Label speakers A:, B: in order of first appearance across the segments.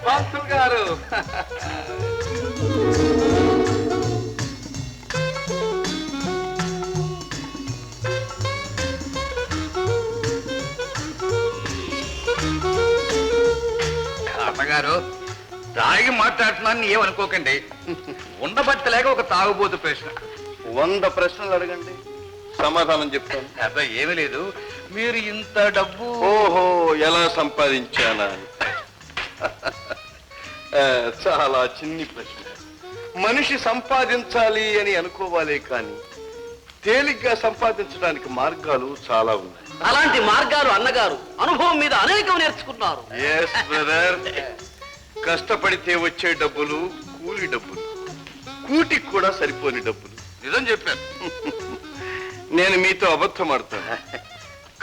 A: పంతులు గారు. అన్నగారు తాగి మాట్లాడుతున్నాను ఏమనుకోకండి. ఉండబట్టలేక ఒక తాగుబోతు ప్రశ్న.
B: 100 ప్రశ్నలు అడగండి, సమాధానం చెప్తాను.
A: అబ్బా ఏమీ లేదు, మీరు ఇంత డబ్బు
B: ఓహో ఎలా సంపాదించానా? చాలా చిన్ని ప్రశ్న. మనిషి సంపాదించాలి అని అనుకోవాలే కానీ తేలిగ్గా సంపాదించడానికి మార్గాలు చాలా ఉన్నాయి.
C: అలాంటి మార్గాలు అన్నగారు అనుభవం మీద అనేకం నేర్చుకున్నారు.
B: Yes brother. కష్టపడితే వచ్చే డబ్బులు కూలి డబ్బులు, కూటికి కూడా సరిపోని డబ్బులు.
A: నిజం చెప్పారు.
B: నేను మీతో అబద్ధం ఆడతాను.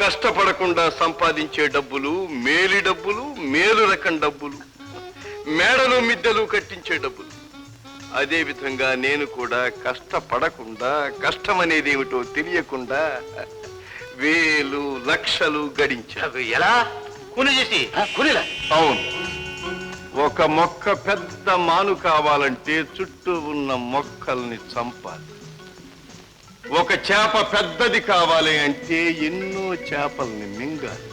B: కష్టపడకుండా సంపాదించే డబ్బులు మేలి డబ్బులు, మేలు రకం డబ్బులు, మేడలు మిద్దెలు కట్టించే డబ్బులు. అదే విధంగా నేను కూడా కష్టపడకుండా, కష్టం అనేది ఏమిటో తెలియకుండా వేలు లక్షలు గడించాను.
A: ఎలా కూలి చేసి? కూలీలా?
B: అవును. ఒక మొక్క పెద్ద మాను కావాలంటే చుట్టూ ఉన్న మొక్కల్ని చంపాలి. ఒక చేప పెద్దది కావాలి అంటే ఎన్నో చేపల్ని మింగాలి.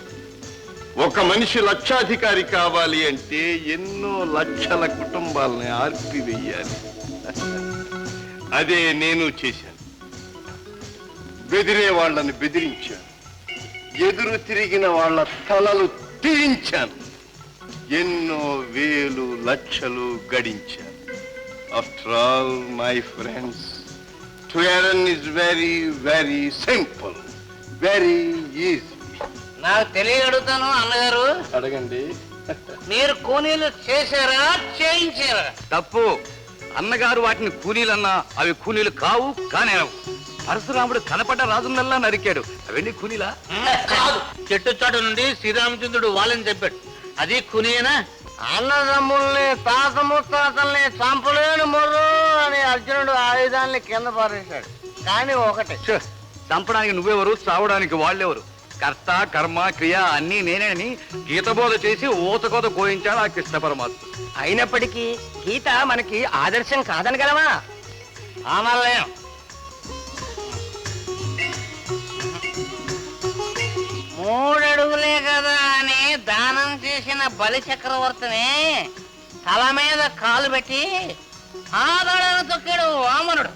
B: ఒక మనిషి లక్షాధికారి కావాలి అంటే ఎన్నో లక్షల కుటుంబాలని ఆర్పివేయాలి. అదే నేను చేశాను. బెదిరే వాళ్ళని బెదిరించాను, ఎదురు తిరిగిన వాళ్ళ తలలు తీయించాను, ఎన్నో వేలు లక్షలు గడించాను. After all my friends, to earn is very very simple, very easy.
C: నాకు తెలియడుగుతాను అన్నగారు,
B: అడగండి.
C: మీరు కూలీలు చేశారా చేయించారా?
A: తప్పు. అన్నగారు వాటిని కూలీలన్నా అవి కూలీలు కావు, కానేనవు. పరశురాముడు కనపడ్డ రాజునల్లా నరికాడు, అవన్నీ కూలీలా?
C: కాదు, చెట్టు చాటు నుండి శ్రీరామచంద్రుడు వాళ్ళని చెప్పాడు, అది కూలీనా? అన్నదమ్ముల్ని తాత ముత్తాతల్ని చంపలేని మొర్రు అని అర్జునుడు ఆయుధాన్ని కింద పారేశాడు. కానీ ఒకటి,
A: చంపడానికి నువ్వెవరు, చావడానికి వాళ్ళెవరు? కర్త కర్మ క్రియ అన్నీ నేనేని గీతబోధ చేసి ఊతకోత కోయించాడు ఆ కృష్ణ పరమాత్మ.
C: అయినప్పటికీ గీత మనకి ఆదర్శం కాదనగలమా? ఆమల్లేం. 3 అడుగులే కదా అని దానం చేసిన బలి చక్రవర్తిని తల మీద కాలు పెట్టి ఆదడను తొక్కాడు వామనుడు.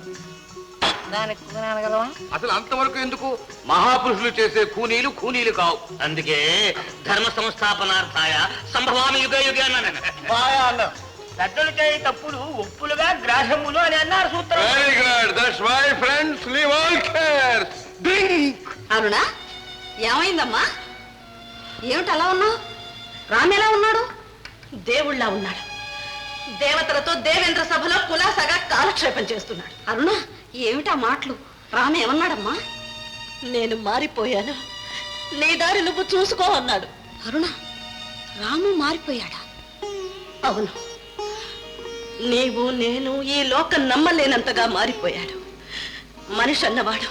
C: దానికి అనగలమా?
A: అసలు అంతవరకు ఎందుకు? మహాపురుషులు చేసే కూనీలు కూనీలు కావు.
C: అందుకే ధర్మ సంస్థాపనార్థాయ సంభవామి యుగ యుగ అన్నాను. పెద్దలు చేయ తప్పులు ఒప్పులుగా గ్రాహములు అని అన్నారు సూత్రం.
B: Very good. That's my friends. Leave all cares. Drink.
D: Aruna, ఏమైందమ్మా? ఏమిటి అలా ఉన్నావు? రామ్ ఎలా ఉన్నాడు? దేవుళ్ళ ఉన్నాడు. దేవతలతో దేవేంద్ర సభలో కులాసగా కాలక్షేపం చేస్తున్నాడు. అరుణ, ఏమిటా మాటలు? రామ్ ఏమన్నాడమ్మా? నేను మారిపోయాను, నీ దారి నువ్వు చూసుకో అన్నాడు. అరుణ, రాము మారిపోయాడా? అవును, నీవు నేను ఈ లోకం నమ్మలేనంతగా మారిపోయాడు. మనిషి అన్నవాడు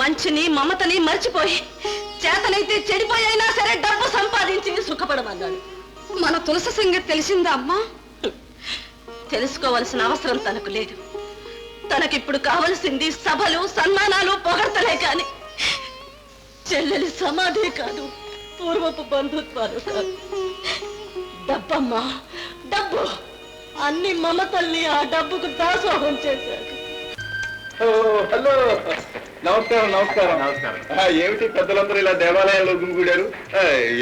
D: మంచిని మమతని మర్చిపోయి చేతనైతే చెడిపోయినా సరే డబ్బు సంపాదించి సుఖపడమన్నాడు. మన తులసి సంగతి తెలిసిందా అమ్మా? తెలుసుకోవలసిన అవసరం తనకు లేదు. తనకిప్పుడు కావలసింది సభలు, సన్మానాలు, పొగడ్తలే కాని చెల్లెలి సమాధి కాదు, పూర్వపు బంధుత్వాలు కాదు. డబ్బమ్మా, డబ్బు. అన్ని మమతల్ని ఆ డబ్బుకు దాసోహం చేశాడు.
B: హలో, నమస్కారం. నమస్కారం. నమస్కారం. ఏమిటి పెద్దలందరూ ఇలా దేవాలయంలో గుమిగూడారు?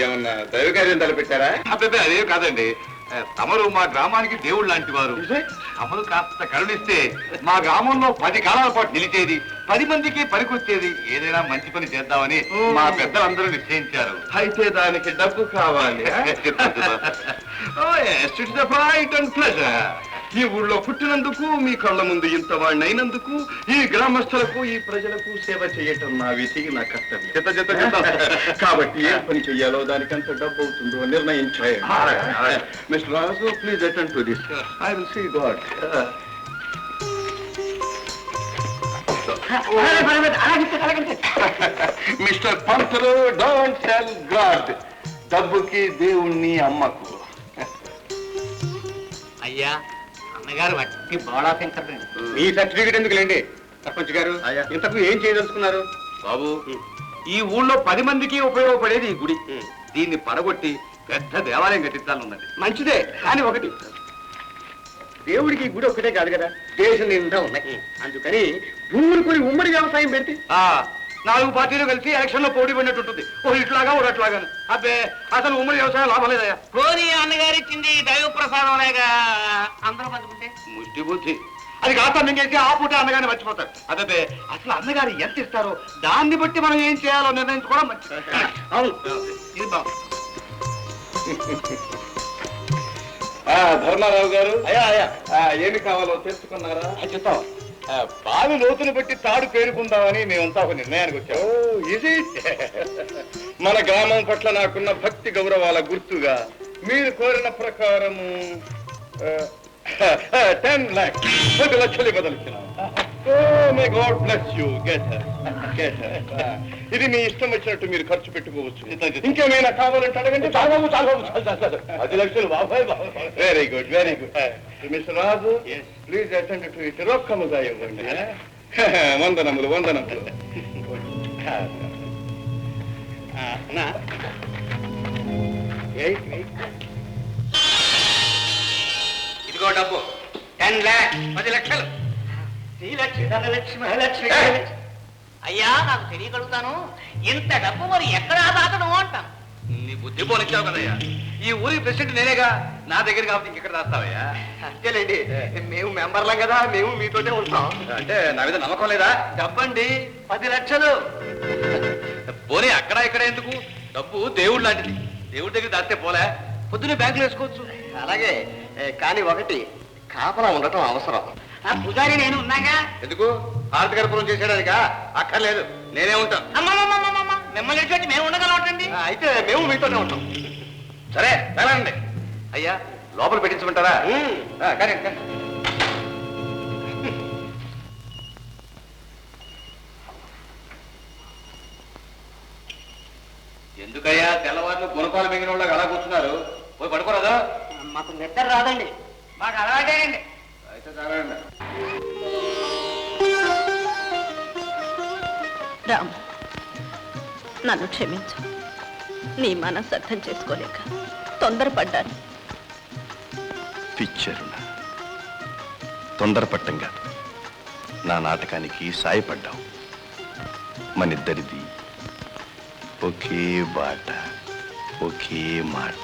B: ఏమన్నా దైవకార్యం తలపెట్టారా?
A: అబ్బాయి అదేం కాదండి, తమరు మా గ్రామానికి దేవుడు లాంటి వారు. తమరు కాస్త కరుణిస్తే మా గ్రామంలో 10 కాలాల పాటు నిలిచేది, 10 మందికి పనికొచ్చేది. ఏదైనా మంచి పని చేద్దామని మా పెద్దలందరూ నిశ్చయించారు.
B: అయితే దానికి డబ్బు కావాలి. ఈ ఊళ్ళో పుట్టినందుకు, మీ కళ్ళ ముందు ఇంత వాడిని అయినందుకు, ఈ గ్రామస్తులకు, ఈ ప్రజలకు సేవ చేయటం నా విధి, నా కర్తవ్యం. కాబట్టి ఏ పని చెయ్యాలో దానికి ఎంత డబ్బు అవుతుందో నిర్ణయించాయి. Mister Raju, please attend to this. I will see God. Mister Pantulu, don't tell God. డబ్బుకి దేవుణ్ణి అమ్మకు.
C: అయ్యా అన్నగారు వట్టి బోడా శంకరుడండి.
B: మీ సర్టిఫికెట్ ఎందుకులేండి సర్పంచ్ గారు. ఇంతకు ఏం చేయదలుచుకున్నారు?
A: బాబు ఈ ఊళ్ళో 10 మందికి ఉపయోగపడేది ఈ గుడి. దీన్ని పడగొట్టి పెద్ద దేవాలయం కట్టించాలన్నది.
B: మంచిదే, కానీ ఒకటి, దేవుడికి ఈ గుడి ఒక్కటే కాదు కదా, దేశం నిండా ఉన్నాయి. అందుకని భూములు కొని ఉమ్మడి వ్యవసాయం పెడితే
A: 4 పార్టీలు కలిసి ఎలక్షన్ లో పోటీ పడినట్టుంటుంది. ఓ ఇట్లాగా ఓ అట్లాగా. అబ్బే అసలు ఉమ్మడి వ్యవసాయం లాభం లేదయ్యా.
C: కోని అన్నగారు ఇచ్చింది దైవ ప్రసాదం లేక అందరూ పంచుకుంటే
A: ముష్టి బుద్ధి. అది కాస్త మింగేసి ఆ పూట అన్నగారిని మర్చిపోతారు. అదే అసలు అన్నగారు ఎంత ఇస్తారో దాన్ని బట్టి మనం ఏం చేయాలో నిర్ణయించుకోవడం మంచిది.
B: అవును.
A: ఇది బాగుంది.
B: ధర్మారావు గారు,
A: అయ్యా అయ్యా
B: ఏమి కావాలో తెలుసుకున్నారా?
A: చెప్తాం. బావి లోతును బట్టి తాడు పేరుకుందామని మేమంతా ఒక నిర్ణయానికి వచ్చాము.
B: మన గ్రామం పట్ల నాకున్న భక్తి గౌరవాల గుర్తుగా మీరు కోరిన ప్రకారము 10 lakhs 10 లక్షలు బదులుచున్నాం. May God bless you. ఇది మీ ఇష్టం వచ్చినట్టు మీరు ఖర్చు పెట్టుకోవచ్చు. ఇంకేమైనా కావాలంటే అడగండి.
A: 10 లక్షలు బాబాయ్ బాబాయ్.
B: Very good, very good. Mister Raju, please attend to it. రొక్కముగా ఇవ్వండి. వందనములు, వందనములు.
C: ఇదిగో డబ్బు 10 lakhs 10 లక్షలు. అయ్యా నాకు తెలియగలుగుతాను, ఇంత డబ్బు మరి ఎక్కడ దాతను అంటాను.
A: నీ బుద్ధి పోనిచ్చావు కదయ్యా. ఈ ఊరి ప్రెసిడెంట్ నేనేగా, నా దగ్గర కాబట్టి ఇంకెక్కడ రాస్తావయ్యా?
B: అంతేలేండి, మేము మెంబర్లం కదా, మేము మీతోనే ఉంటాం.
A: అంటే నా మీద నమ్మకం లేదా?
B: డబ్బండి 10 లక్షలు.
A: పోనీ అక్కడ ఇక్కడ ఎందుకు? డబ్బు దేవుడు లాంటిది. దేవుడి దగ్గర దాస్తే పోలే, పొద్దున్నే బ్యాంకులో వేసుకోవచ్చు.
B: అలాగే, కానీ ఒకటి, కాపలా ఉండటం అవసరం.
C: ఆ పూజారి నేను ఉన్నాగా.
A: ఎందుకు? ఆర్థికర్పణం చేసేయడానికా? అక్కర్లేదు, నేనే ఉంటాను.
C: అమ్మమ్మమ్మమ్మమ్మ, మిమ్మల్ని ఎటువంటి మేము ఉండగలవటండి.
B: అయితే మేము మీతోనే ఉంటాం.
A: సరే వెళ్ళండి. అయ్యా లోపల పెట్టించమంటారా? కానీ ఎందుకయ్యా తెల్లవారులు గుణపాలు మింగిన వాళ్ళకి అలా కూర్చున్నారు? పోయి పడుకోరాదా?
C: మాకు నిద్ర రాదండి, మాకు అలవాటేనండి.
A: అయితే సరేండి.
D: రాము, నన్ను క్షమించు. నీ మనసు అర్థం చేసుకోలేక తొందరపడ్డాను.
E: పిచ్చరుణ తొందరపట్టంగా నా నాటకానికి సాయపడ్డావు. మనిద్దరిది ఒకే బాట, ఒకే మాట.